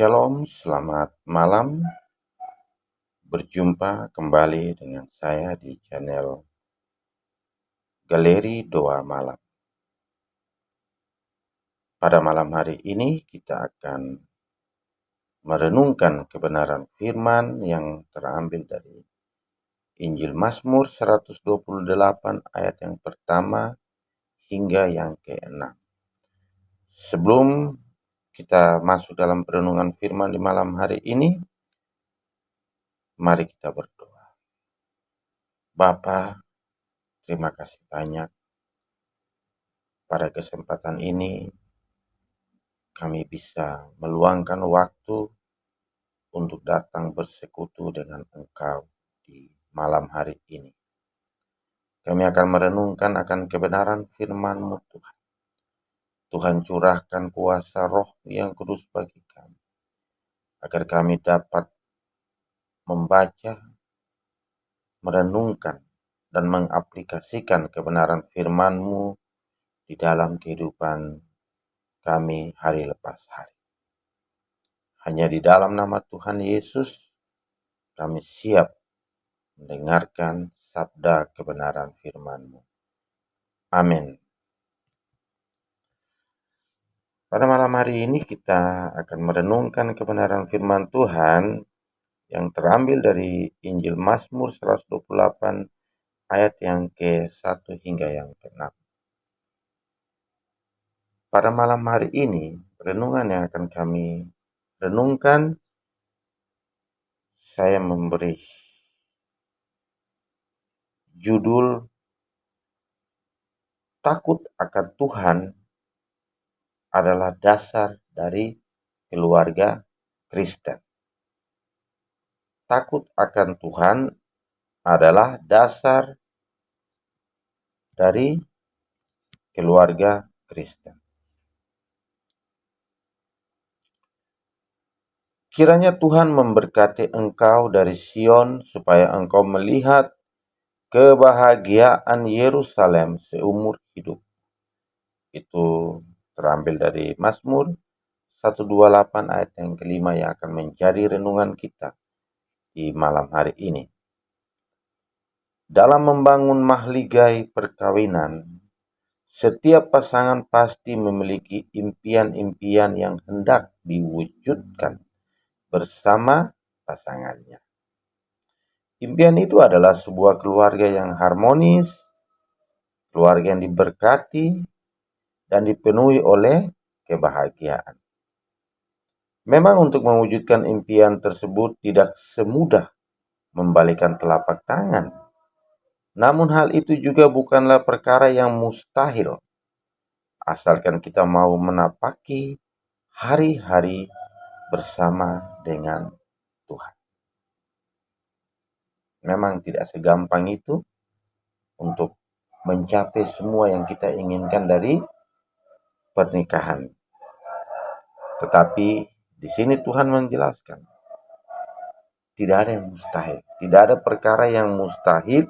Shalom, selamat malam. Berjumpa kembali dengan saya di channel Galeri Doa Malam. Pada malam hari ini kita akan merenungkan kebenaran firman yang terambil dari Injil Mazmur 128 ayat yang pertama hingga yang ke-6. Sebelum kita masuk dalam perenungan firman di malam hari ini, mari kita berdoa. Bapa, terima kasih banyak. Pada kesempatan ini kami bisa meluangkan waktu untuk datang bersekutu dengan Engkau di malam hari ini. Kami akan merenungkan akan kebenaran firman-Mu Tuhan. Tuhan curahkan kuasa Roh yang kudus bagi kami, agar kami dapat membaca, merenungkan, dan mengaplikasikan kebenaran firman-Mu di dalam kehidupan kami hari lepas hari. Hanya di dalam nama Tuhan Yesus kami siap mendengarkan sabda kebenaran firman-Mu. Amin. Pada malam hari ini kita akan merenungkan kebenaran firman Tuhan yang terambil dari Injil Mazmur 128 ayat yang ke-1 hingga yang ke-6. Pada malam hari ini, renungan yang akan kami renungkan, saya memberi judul Takut akan Tuhan adalah dasar dari keluarga Kristen. Takut akan Tuhan adalah dasar dari keluarga Kristen. Kiranya Tuhan memberkati engkau dari Sion supaya engkau melihat kebahagiaan Yerusalem seumur hidup. Itu terambil dari Mazmur 128 ayat yang kelima yang akan menjadi renungan kita di malam hari ini. Dalam membangun mahligai perkawinan, setiap pasangan pasti memiliki impian-impian yang hendak diwujudkan bersama pasangannya. Impian itu adalah sebuah keluarga yang harmonis, keluarga yang diberkati, dan dipenuhi oleh kebahagiaan. Memang untuk mewujudkan impian tersebut tidak semudah membalikan telapak tangan. Namun hal itu juga bukanlah perkara yang mustahil, asalkan kita mau menapaki hari-hari bersama dengan Tuhan. Memang tidak segampang itu untuk mencapai semua yang kita inginkan dari pernikahan. Tetapi di sini Tuhan menjelaskan, tidak ada yang mustahil, tidak ada perkara yang mustahil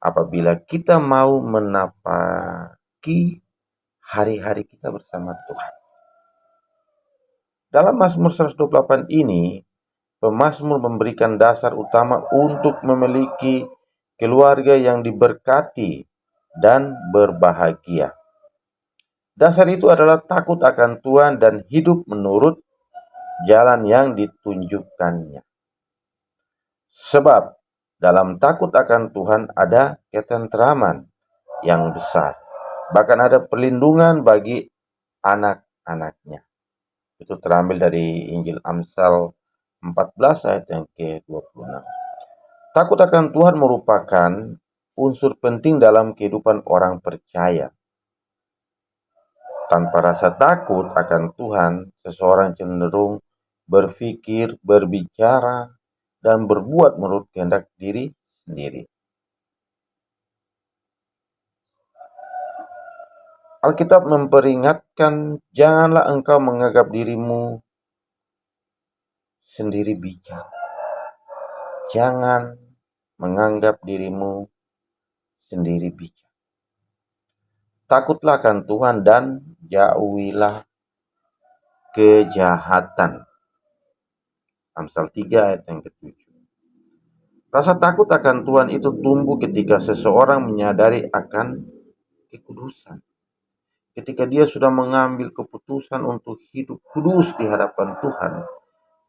apabila kita mau menapaki hari-hari kita bersama Tuhan. Dalam Mazmur 128 ini, pemazmur memberikan dasar utama untuk memiliki keluarga yang diberkati dan berbahagia. Dasar itu adalah takut akan Tuhan dan hidup menurut jalan yang ditunjukkannya. Sebab dalam takut akan Tuhan ada ketentraman yang besar. Bahkan ada perlindungan bagi anak-anaknya. Itu terambil dari Injil Amsal 14 ayat yang ke-26. Takut akan Tuhan merupakan unsur penting dalam kehidupan orang percaya. Tanpa rasa takut akan Tuhan, seseorang cenderung berpikir, berbicara, dan berbuat menurut kehendak diri sendiri. Alkitab memperingatkan, janganlah engkau menganggap dirimu sendiri bijak. Jangan menganggap dirimu sendiri bijak. Takutlah akan Tuhan dan jauhilah kejahatan. Amsal 3 ayat yang ke-7. Rasa takut akan Tuhan itu tumbuh ketika seseorang menyadari akan kekudusan. Ketika dia sudah mengambil keputusan untuk hidup kudus di hadapan Tuhan,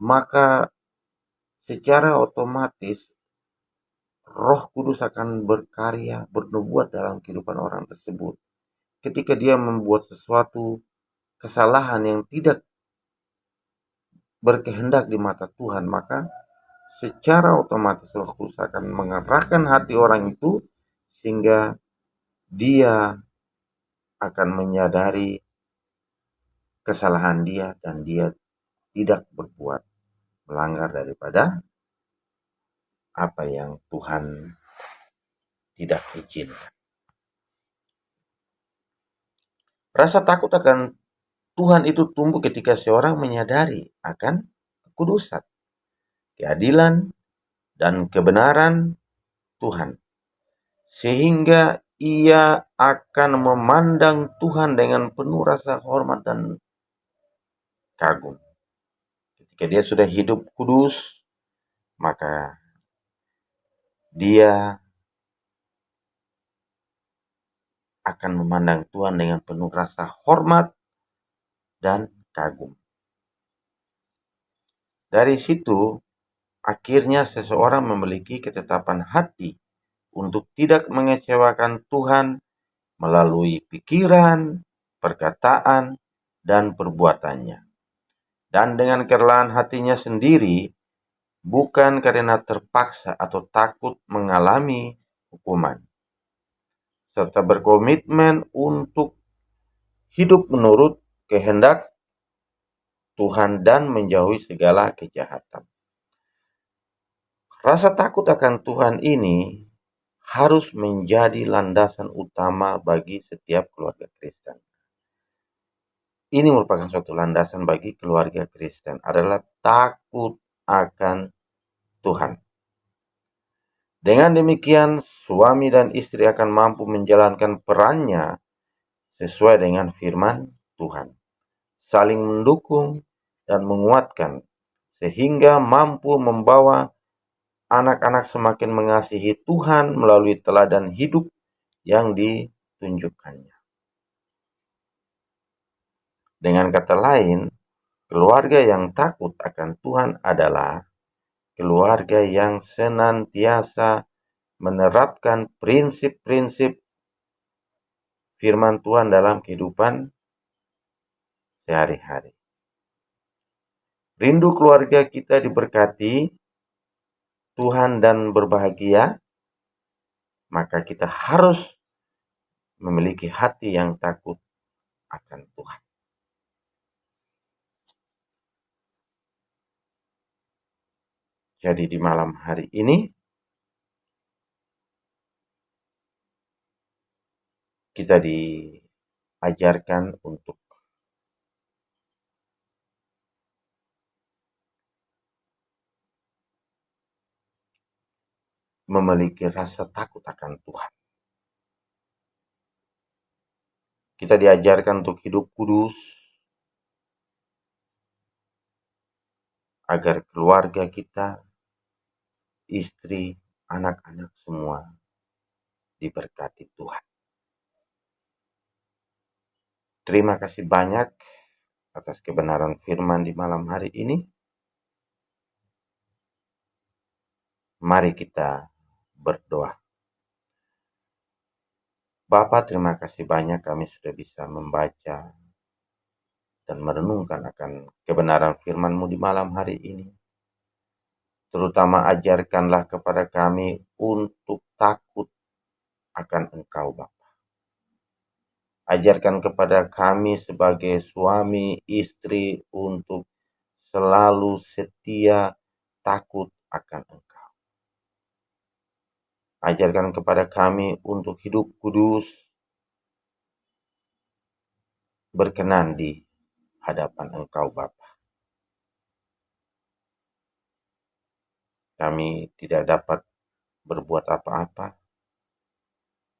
maka secara otomatis Roh Kudus akan berkarya, bernubuat dalam kehidupan orang tersebut. Ketika dia membuat sesuatu kesalahan yang tidak berkehendak di mata Tuhan, maka secara otomatis Roh Kudus akan mengarahkan hati orang itu sehingga dia akan menyadari kesalahan dia dan dia tidak berbuat melanggar daripada apa yang Tuhan tidak izinkan. Rasa takut akan Tuhan itu tumbuh ketika seorang menyadari akan kekudusan, keadilan, dan kebenaran Tuhan. Sehingga ia akan memandang Tuhan dengan penuh rasa hormat dan kagum. Ketika dia sudah hidup kudus, maka dia akan memandang Tuhan dengan penuh rasa hormat dan kagum. Dari situ, akhirnya seseorang memiliki ketetapan hati untuk tidak mengecewakan Tuhan melalui pikiran, perkataan, dan perbuatannya. Dan dengan kerelaan hatinya sendiri, bukan karena terpaksa atau takut mengalami hukuman, serta berkomitmen untuk hidup menurut kehendak Tuhan dan menjauhi segala kejahatan. Rasa takut akan Tuhan ini harus menjadi landasan utama bagi setiap keluarga Kristen. Ini merupakan suatu landasan bagi keluarga Kristen adalah takut akan Tuhan. Dengan demikian, suami dan istri akan mampu menjalankan perannya sesuai dengan firman Tuhan, saling mendukung dan menguatkan, sehingga mampu membawa anak-anak semakin mengasihi Tuhan melalui teladan hidup yang ditunjukkannya. Dengan kata lain, keluarga yang takut akan Tuhan adalah keluarga yang senantiasa menerapkan prinsip-prinsip firman Tuhan dalam kehidupan sehari-hari. Rindu keluarga kita diberkati Tuhan dan berbahagia, maka kita harus memiliki hati yang takut akan Tuhan. Jadi di malam hari ini kita diajarkan untuk memiliki rasa takut akan Tuhan. Kita diajarkan untuk hidup kudus agar keluarga kita, istri, anak-anak semua diberkati Tuhan. Terima kasih banyak atas kebenaran firman di malam hari ini. Mari kita berdoa. Bapa, terima kasih banyak kami sudah bisa membaca dan merenungkan akan kebenaran firman-Mu di malam hari ini. Terutama ajarkanlah kepada kami untuk takut akan Engkau, Bapa. Ajarkan kepada kami sebagai suami istri untuk selalu setia takut akan Engkau. Ajarkan kepada kami untuk hidup kudus, berkenan di hadapan Engkau, Bapa. Kami tidak dapat berbuat apa-apa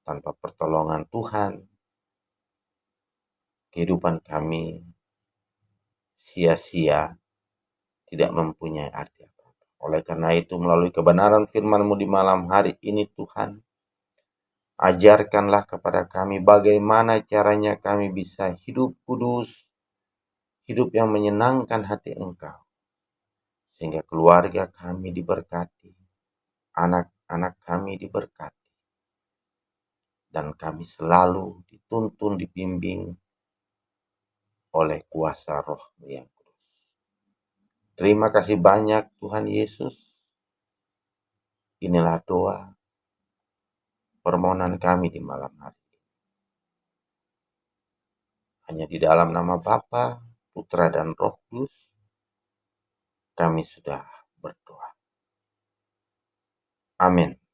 tanpa pertolongan Tuhan. Kehidupan kami sia-sia, tidak mempunyai arti apa-apa. Oleh karena itu, melalui kebenaran firman-Mu di malam hari ini, Tuhan, ajarkanlah kepada kami bagaimana caranya kami bisa hidup kudus, hidup yang menyenangkan hati Engkau, sehingga keluarga kami diberkati, anak-anak kami diberkati, dan kami selalu dituntun, dibimbing oleh kuasa Roh-Mu yang kudus. Terima kasih banyak Tuhan Yesus. Inilah doa permohonan kami di malam hari ini. Hanya di dalam nama Bapa, Putra, dan Roh Kudus kami sudah berdoa. Amin.